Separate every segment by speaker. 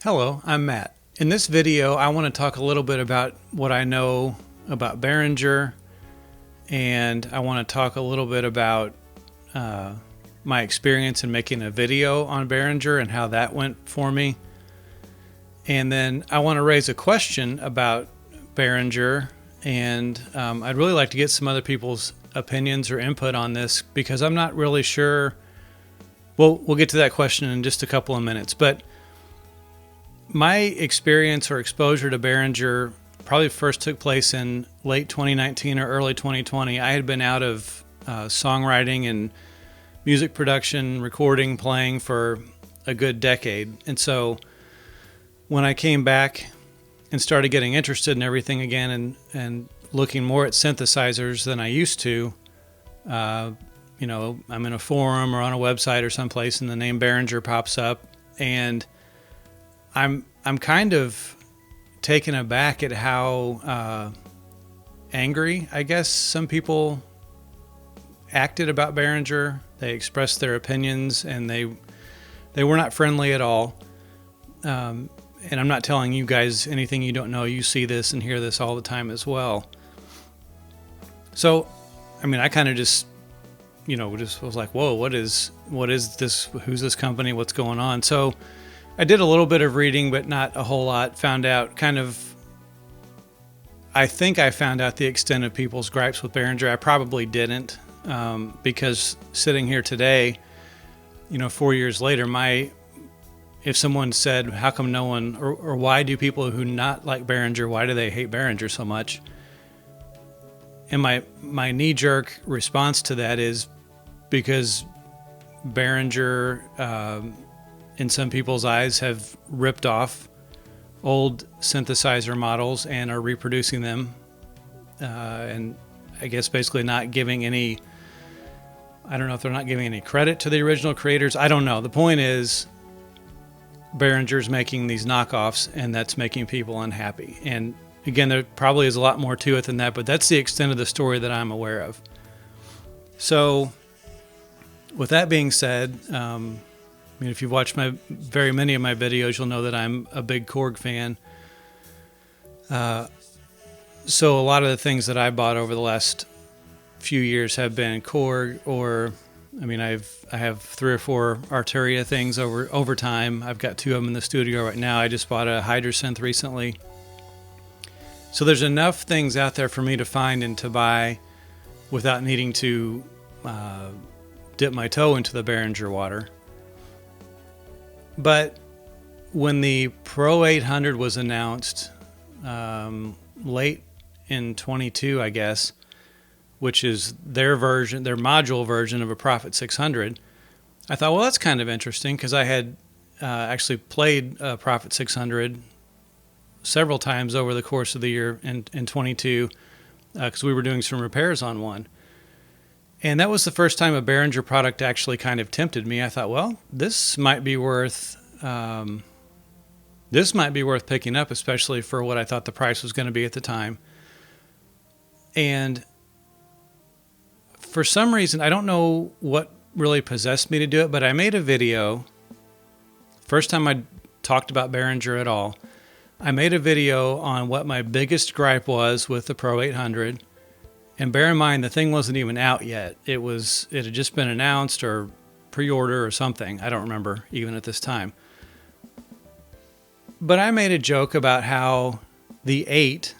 Speaker 1: Hello, I'm Matt. In this video, I want to talk a little bit about what I know about Behringer, and I want to talk a little bit about my experience in making a video on Behringer and how that went for me. And then I want to raise a question about Behringer, and I'd really like to get some other people's opinions or input on this because I'm not really sure. Well, we'll get to that question in just a couple of minutes, but my experience or exposure to Behringer probably first took place in late 2019 or early 2020. I had been out of songwriting and music production, recording, playing for a good decade. And so when I came back and started getting interested in everything again and looking more at synthesizers than I used to, I'm in a forum or on a website or someplace and the name Behringer pops up, and I'm kind of taken aback at how angry, I guess, some people acted about Behringer. They expressed their opinions, and they were not friendly at all. And I'm not telling you guys anything you don't know. You see this and hear this all the time as well. So, I kind of just was like, whoa, what is this? Who's this company? What's going on? So I did a little bit of reading, but not a whole lot. I think I found out the extent of people's gripes with Behringer. I probably didn't, because sitting here today, 4 years later, if someone said, how come no one, or why do people who not like Behringer, why do they hate Behringer so much? And my knee-jerk response to that is because Behringer, in some people's eyes, have ripped off old synthesizer models and are reproducing them, and I guess basically not giving any, I don't know if they're not giving any credit to the original creators. I don't know. The point is Behringer's making these knockoffs, and that's making people unhappy. And again, there probably is a lot more to it than that, but that's the extent of the story that I'm aware of. So with that being said, if you've watched very many of my videos, you'll know that I'm a big Korg fan. So a lot of the things that I bought over the last few years have been Korg, or I have 3 or 4 Arturia things over time. I've got 2 of them in the studio right now. I just bought a Hydrosynth recently. So there's enough things out there for me to find and to buy without needing to dip my toe into the Behringer water. But when the Pro 800 was announced late in 22, I guess, which is their module version of a Prophet 600, I thought, well, that's kind of interesting, because I had actually played a Prophet 600 several times over the course of the year in 22, because we were doing some repairs on one. And that was the first time a Behringer product actually kind of tempted me. I thought, well, this might be worth picking up, especially for what I thought the price was going to be at the time. And for some reason, I don't know what really possessed me to do it, but I made a video. First time I talked about Behringer at all. I made a video on what my biggest gripe was with the Pro 800. And bear in mind, the thing wasn't even out yet. It had just been announced or pre-order or something. I don't remember even at this time. But I made a joke about how the 8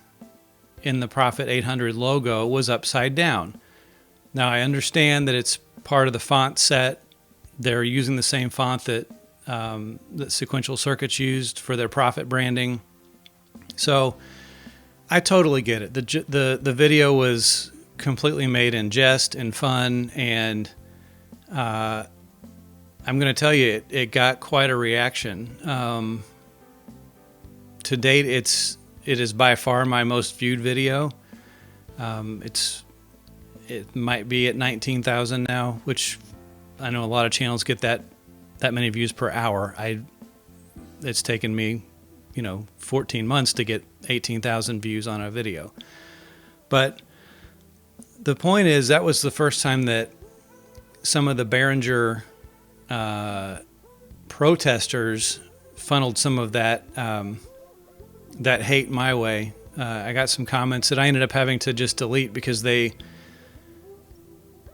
Speaker 1: in the Prophet 800 logo was upside down. Now, I understand that it's part of the font set. They're using the same font that Sequential Circuits used for their Prophet branding. So I totally get it. The video was completely made in jest and fun, and I'm going to tell you, it got quite a reaction. To date, it is by far my most viewed video. It might be at 19,000 now, which I know a lot of channels get that many views per hour. It's taken me 14 months to get 18,000 views on a video. But the point is, that was the first time that some of the Behringer protesters funneled some of that that hate my way. I got some comments that I ended up having to just delete because they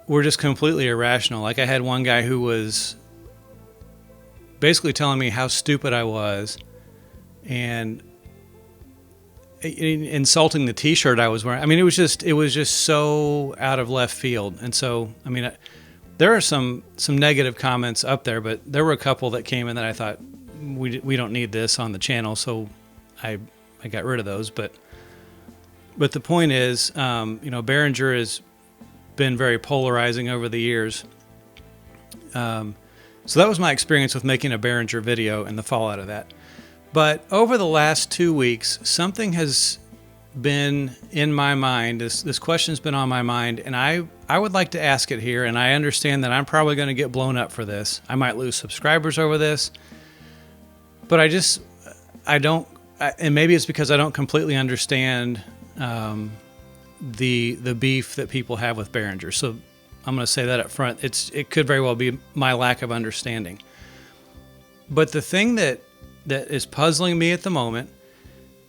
Speaker 1: were just completely irrational. Like, I had one guy who was basically telling me how stupid I was and insulting the t-shirt I was wearing. I mean, it was just so out of left field. And so, I mean, there are some negative comments up there, but there were a couple that came in that I thought we don't need this on the channel, so I got rid of those. But the point is, Behringer has been very polarizing over the years. So that was my experience with making a Behringer video and the fallout of that. But over the last 2 weeks, something has been in my mind. This question's been on my mind, and I would like to ask it here. And I understand that I'm probably going to get blown up for this. I might lose subscribers over this, but I don't. And maybe it's because I don't completely understand the beef that people have with Behringer. So I'm going to say that up front. It could very well be my lack of understanding. But the thing that is puzzling me at the moment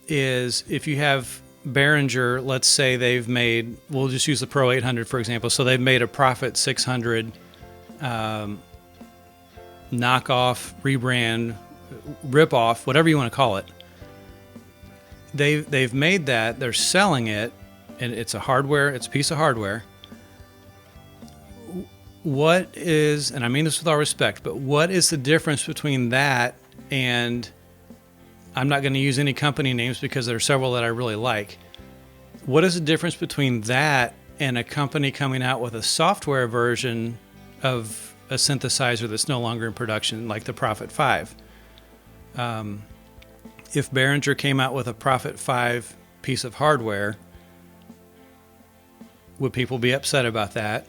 Speaker 1: is, if you have Behringer, let's say they've made, we'll just use the Pro 800 for example. So they've made a Profit 600 knockoff, rebrand, rip-off, whatever you want to call it. They've made that, they're selling it, and it's a piece of hardware. What is, and I mean this with all respect, but what is the difference between that and, I'm not going to use any company names because there are several that I really like. What is the difference between that and a company coming out with a software version of a synthesizer that's no longer in production, like the Profit 5? If Behringer came out with a Profit 5 piece of hardware, would people be upset about that?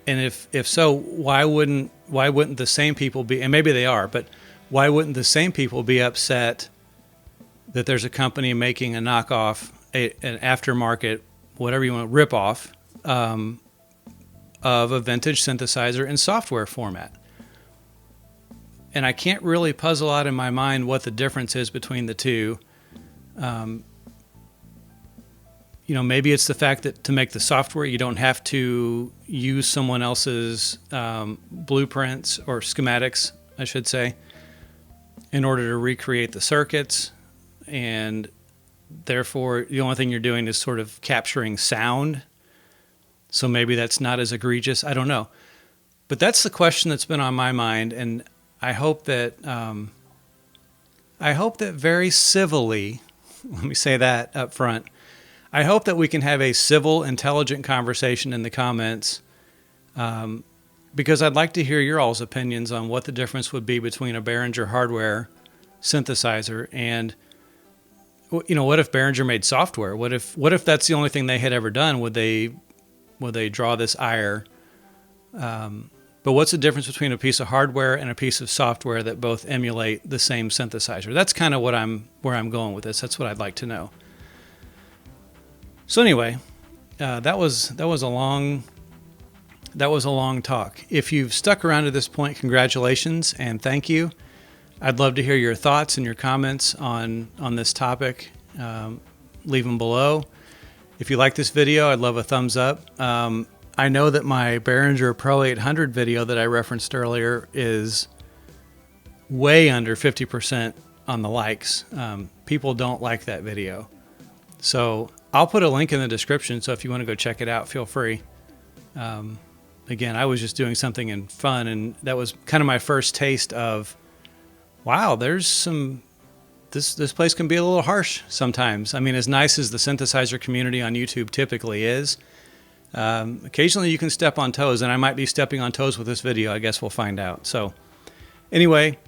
Speaker 1: And if so, why wouldn't the same people be, and maybe they are, but why wouldn't the same people be upset that there's a company making a knockoff, an aftermarket, whatever you want, rip-off of a vintage synthesizer in software format? And I can't really puzzle out in my mind what the difference is between the two. Maybe it's the fact that to make the software, you don't have to use someone else's blueprints or schematics, I should say, in order to recreate the circuits. And therefore, the only thing you're doing is sort of capturing sound. So maybe that's not as egregious. I don't know. But that's the question that's been on my mind. And I hope that very civilly, let me say that up front, I hope that we can have a civil, intelligent conversation in the comments, because I'd like to hear your all's opinions on what the difference would be between a Behringer hardware synthesizer and, what if Behringer made software? What if that's the only thing they had ever done? Would they draw this ire? But what's the difference between a piece of hardware and a piece of software that both emulate the same synthesizer? That's kind of where I'm going with this. That's what I'd like to know. So anyway, that was a long talk. If you've stuck around to this point, congratulations and thank you. I'd love to hear your thoughts and your comments on this topic. Leave them below. If you like this video, I'd love a thumbs up. I know that my Behringer Pro 800 video that I referenced earlier is way under 50% on the likes. People don't like that video. So I'll put a link in the description, so if you want to go check it out, feel free. Again, I was just doing something in fun, and that was kind of my first taste of, wow, there's some, this place can be a little harsh sometimes. I mean, as nice as the synthesizer community on YouTube typically is, occasionally you can step on toes, and I might be stepping on toes with this video. I guess we'll find out. So anyway,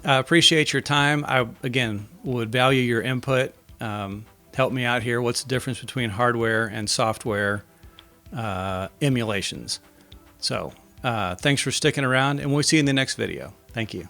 Speaker 1: I appreciate your time. I, again, would value your input. Help me out here. What's the difference between hardware and software emulations? So thanks for sticking around, and we'll see you in the next video. Thank you.